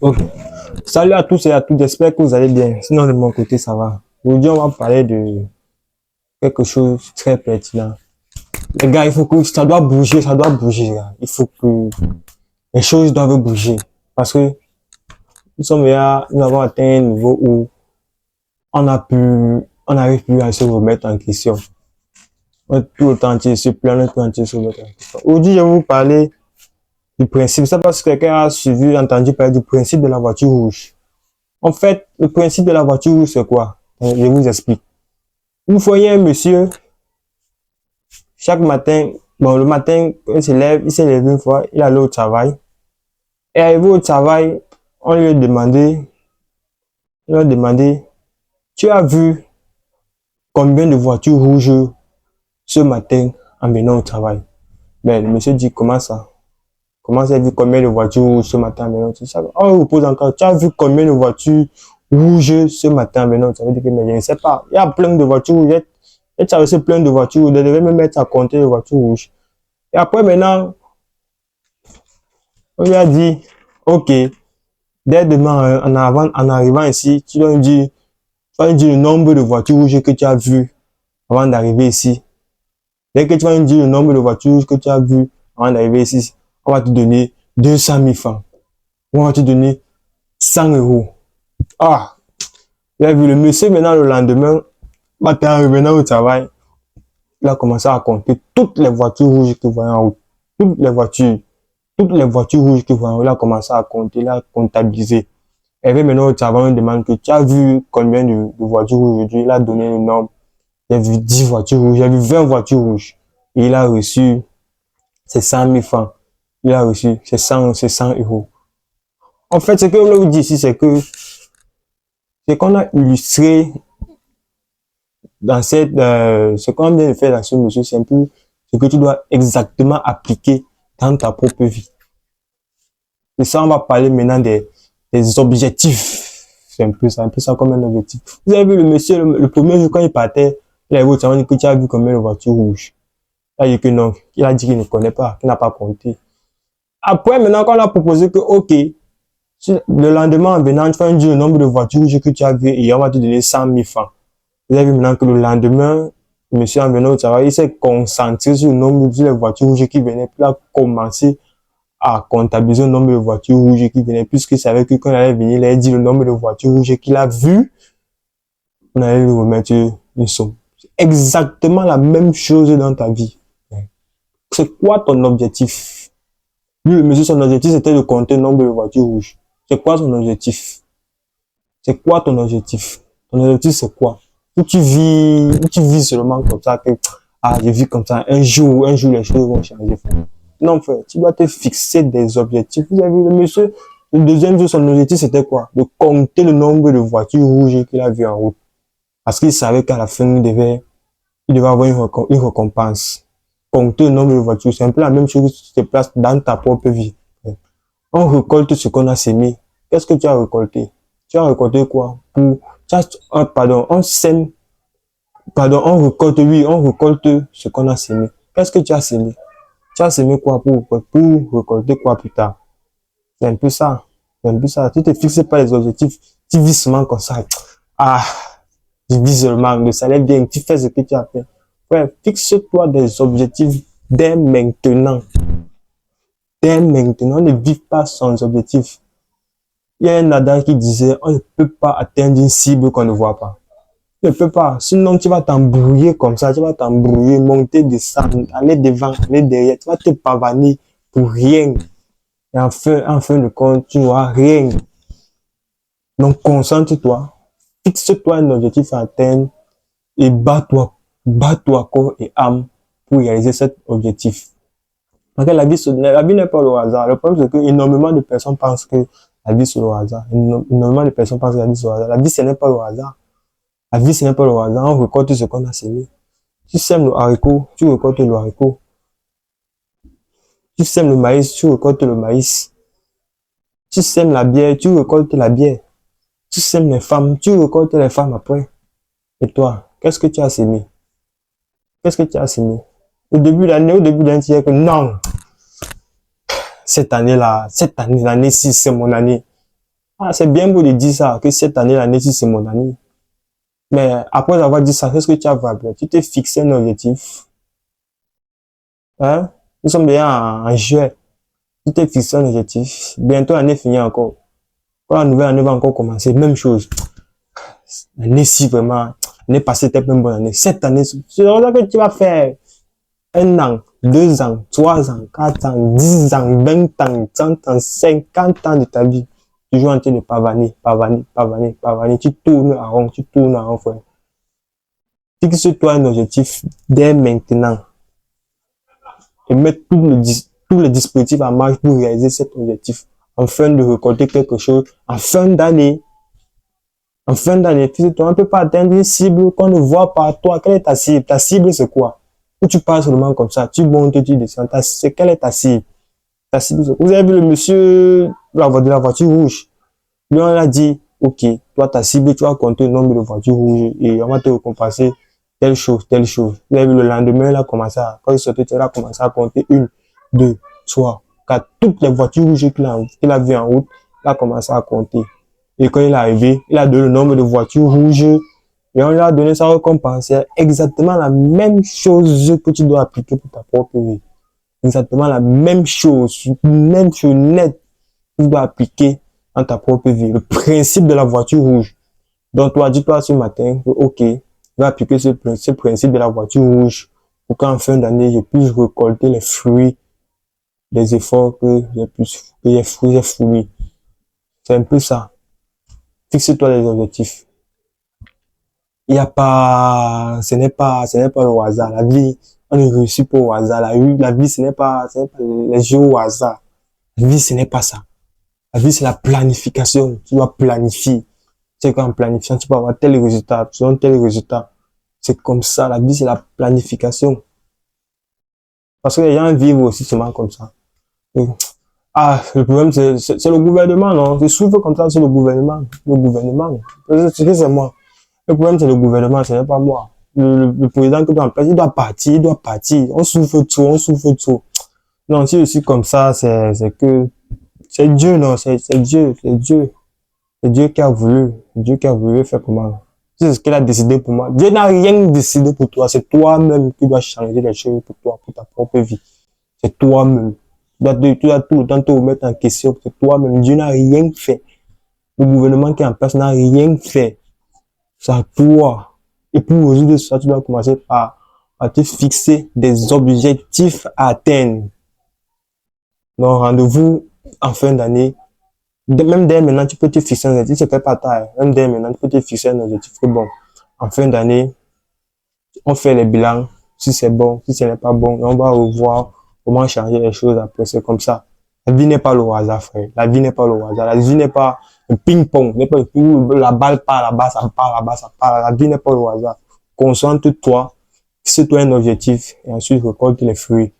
Ok. Salut à tous et à toutes, j'espère que vous allez bien. Sinon, de mon côté, ça va. Aujourd'hui, on va parler de quelque chose de très pertinent. Les gars, il faut que ça doit bouger, ça doit bouger, là. Il faut que les choses doivent bouger. Parce que nous sommes là, nous avons atteint un niveau où on n'arrive plus à se remettre en question. On est tout le temps entier se plaindre, tout le temps entier se remettre en question. Aujourd'hui, je vais vous parler du principe. Ça parce que quelqu'un a suivi, entendu parler du principe de la voiture rouge. En fait, le principe de la voiture rouge, c'est quoi? Je vous explique. Une fois, il y a un monsieur, chaque matin, bon, le matin, il s'est levé une fois, il allait au travail. Et arrivé au travail, on lui a demandé, tu as vu combien de voitures rouges ce matin en venant au travail? Ben, le monsieur dit, comment ça? Comment ça, vu combien de voitures rouges ce matin en venant au travail? On lui pose encore, tu as vu combien de voitures rouges ce matin en venant au travail? Il dit, mais je ne sais pas, il y a plein de voitures rouges. Et tu as aussi plein de voitures, je devais me mettre à compter les voitures rouges. Et après, maintenant, on lui a dit, OK, dès demain, en arrivant ici, tu vas nous dire le nombre de voitures rouges que tu as vues avant d'arriver ici. Dès que tu vas nous dire le nombre de voitures rouges que tu as vues avant d'arriver ici, on va te donner 200 000 francs. On va te donner 100 euros. Ah, vous avez vu le monsieur maintenant le lendemain, matin, en revenant au travail, il a commencé à compter toutes les voitures rouges qu'il voyait en route. Toutes les voitures rouges qu'il voyait en route, il a commencé à compter, il a comptabilisé. Et puis maintenant, au travail, on demande que tu as vu combien de voitures rouges aujourd'hui. Il a donné le nombre. J'ai vu 10 voitures rouges, j'ai vu 20 voitures rouges. Et il a reçu ses 100 000 francs. Il a reçu ses 100 euros. En fait, ce que je voulais vous dire ici, c'est qu'on a illustré dans ce qu'on vient de faire dans ce monsieur, c'est un peu ce que tu dois exactement appliquer dans ta propre vie. Et ça, on va parler maintenant des objectifs. C'est un peu ça comme un objectif. Vous avez vu le monsieur, le premier jour quand il partait, il avait dit que tu as vu combien de voitures rouges. Il a dit que non. Il a dit qu'il ne connaît pas, qu'il n'a pas compté. Après, maintenant, quand on a proposé que, OK, le lendemain, en venant, tu vas dire le nombre de voitures rouges que tu as vu et on va te donner 100 000 francs. Vous avez vu maintenant que le lendemain, le monsieur en venant au travail, il s'est concentré sur le nombre de voitures rouges qui venaient, puis il a commencé à comptabiliser le nombre de voitures rouges qui venaient, puisqu'il savait que quand il allait venir, il allait dire le nombre de voitures rouges qu'il a vues, on allait lui remettre une somme. C'est exactement la même chose dans ta vie. C'est quoi ton objectif? Lui, le monsieur, son objectif, c'était de compter le nombre de voitures rouges. C'est quoi son objectif? C'est quoi ton objectif? Ton objectif, c'est quoi? Où tu vis seulement comme ça, que, je vis comme ça, un jour, les choses vont changer. Non, frère, tu dois te fixer des objectifs. Vous avez vu le monsieur, le deuxième jour, son objectif, c'était quoi? De compter le nombre de voitures rouges qu'il a vues en route. Parce qu'il savait qu'à la fin, il devait avoir une récompense. Compter le nombre de voitures, c'est un peu la même chose que tu te places dans ta propre vie. On récolte ce qu'on a sémé. Qu'est-ce que tu as récolté? Tu as récolté quoi? On récolte, oui, on récolte ce qu'on a sémé. Qu'est-ce que tu as sémé? Tu as semé quoi pour récolter quoi plus tard? C'est un peu ça. C'est un peu ça. Tu te fixes pas les objectifs. Tu vis seulement comme ça. Ah, tu vis seulement. Le salaire vient. Tu fais ce que tu as fait. Ouais, fixe-toi des objectifs dès maintenant. Dès maintenant. Ne vis pas sans objectif. Il y a un adage qui disait, on ne peut pas atteindre une cible qu'on ne voit pas. Tu ne peux pas. Sinon, tu vas t'embrouiller comme ça. Tu vas t'embrouiller, monter, descendre, aller devant, aller derrière. Tu vas te pavaner pour rien. Et en fin de compte, tu n'auras rien. Donc, concentre-toi. Fixe-toi un objectif à atteindre et bats-toi corps et âme pour réaliser cet objectif. Parce que la vie n'est pas le hasard. Le problème, c'est que énormément de personnes pensent que la vie, c'est le hasard. Énormément de personnes pensent que la vie, c'est le hasard. La vie, ce n'est pas le hasard. La vie, ce n'est pas le hasard. On récolte ce qu'on a semé. Tu sèmes le haricot, tu récoltes le haricot. Tu sèmes le maïs, tu récoltes le maïs. Tu sèmes la bière, tu récoltes la bière. Tu sèmes les femmes, tu récoltes les femmes après. Et toi, qu'est-ce que tu as semé? Qu'est-ce que tu as semé? Au début de l'année, tu disais que non, l'année 6, c'est mon année. Ah, c'est bien beau de dire ça, que cette année, l'année-ci, c'est mon année. Mais après avoir dit ça, qu'est-ce que tu as fait? Tu t'es fixé un objectif. Hein? Nous sommes déjà en juillet. Tu t'es fixé un objectif. Bientôt, l'année finit encore. Quand la nouvelle année va encore commencer, même chose. L'année-ci, vraiment, l'année passée, c'était pas une bonne année. Cette année, c'est là que tu vas faire 1 an, 2 ans, 3 ans, 4 ans, 10 ans, 20 ans, 30 ans, 50 ans de ta vie. Toujours en train de pavaner, pavaner, pavaner, pavaner. Tu tournes en rond, frère. Fixe-toi un objectif dès maintenant et mets tous les dispositifs en marche pour réaliser cet objectif. Afin de récolter quelque chose en fin d'année. En fin d'année, fixe-toi, on ne peut pas atteindre une cible qu'on ne voit pas toi. Quelle est ta cible? Ta cible, c'est quoi? Ou tu passes seulement comme ça, tu montes, tu descends. Quelle est ta cible? Ta cible, c'est quoi? Vous avez vu le monsieur de la voiture rouge? Lui, on a dit, ok, toi, ta cible, tu vas compter le nombre de voitures rouges et on va te récompenser telle chose, telle chose. Vous avez vu, le lendemain, quand il sortait, il a commencé à compter 1, 2, 3, 4. Toutes les voitures rouges qu'il a vues en route, il a commencé à compter. Et quand il est arrivé, il a donné le nombre de voitures rouges et on lui a donné sa récompense. C'est exactement la même chose que tu dois appliquer pour ta propre vie. Exactement la même chose nette que tu dois appliquer dans ta propre vie. Le principe de la voiture rouge. Donc, toi, dis-toi ce matin, ok, je vais appliquer ce principe de la voiture rouge pour qu'en fin d'année, je puisse récolter les fruits des efforts que j'ai fournis. C'est un peu ça. Fixe-toi les objectifs. Il y a pas, ce n'est pas le hasard. La vie, on ne réussit pas au hasard. La vie, ce n'est pas les jeux au hasard. La vie, ce n'est pas ça. La vie, c'est la planification. Tu dois planifier. C'est qu'en planifiant, tu peux avoir tel résultat, selon tel résultat. C'est comme ça. La vie, c'est la planification. Parce que les gens vivent aussi seulement comme ça. Et, ah, le problème, c'est le gouvernement, non? Je souffre comme ça, c'est le gouvernement. Le gouvernement. C'est moi. Le problème, c'est le gouvernement, ce n'est pas moi. Le président que tu empêches, il doit partir, il doit partir. On souffre trop, on souffre trop. Non, si je suis comme ça, c'est Dieu, non, c'est Dieu, c'est Dieu. C'est Dieu qui a voulu. Dieu qui a voulu faire comment? C'est ce qu'il a décidé pour moi. Dieu n'a rien décidé pour toi. C'est toi-même qui dois changer les choses pour toi, pour ta propre vie. C'est toi-même. Tu dois tout le temps te remettre en question. C'est toi-même. Dieu n'a rien fait. Le gouvernement qui est en place n'a rien fait. C'est à toi. Et pour résoudre ça, tu dois commencer à te fixer des objectifs à atteindre. Donc, rendez-vous en fin d'année. Même dès maintenant, tu peux te fixer un objectif, c'est pas taille. Même dès maintenant, tu peux te fixer un objectif que bon, en fin d'année, on fait les bilans, si c'est bon, si ce n'est pas bon, et on va revoir comment changer les choses après, c'est comme ça. La vie n'est pas le hasard, frère. La vie n'est pas le hasard. La vie n'est pas un ping-pong. N'est pas la balle part là-bas, ça part là-bas, ça part. La vie n'est pas le hasard. Concentre-toi, fixe-toi un objectif et ensuite récolte les fruits.